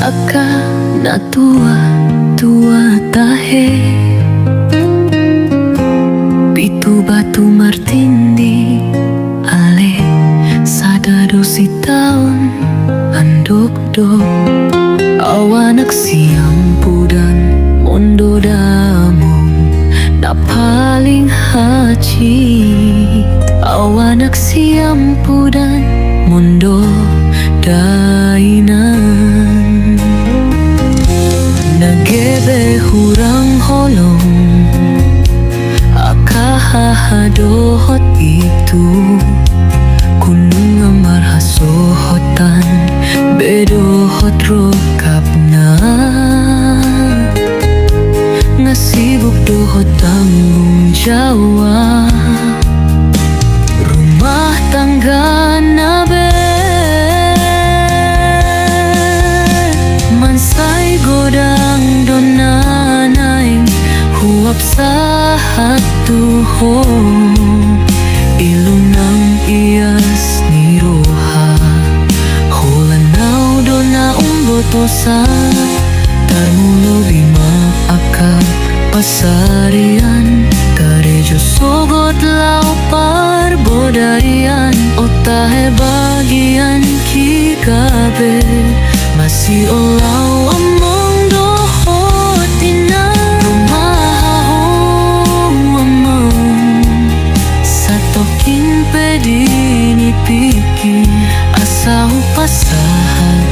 aka na tua tahe pitu batu martini ale sadado si taon andok do awanak siang pudan mondo damong na paling haji awanak siang pudan mondo dainan nagebe hurang holong akahahadohot itu kunung amarhasohotan bedohot rokap na ngasibuk dohot tanggung jawab rumah tangga na mansai godang donanay huwap sahat tuho ilunang iyas ni roha hulanaw dona umbotosa tarmulo bima akal pasarian tarejo sogot lau parbodarian otahe bagian kikabe masih olau among dohot ina rumahong among satokin pedini piki asahu pasahan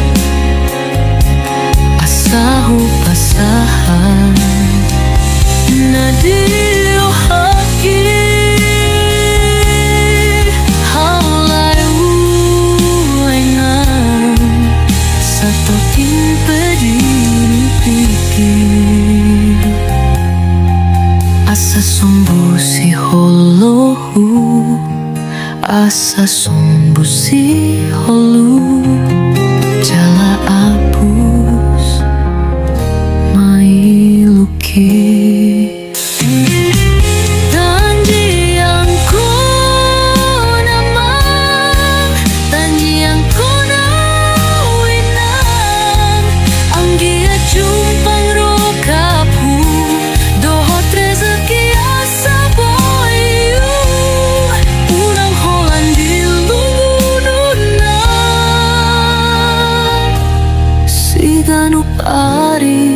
nadio haki haulayu engang satokin pedini piki asa sombo si holohu asa sombo si holu jala abus mailuki Ganup ari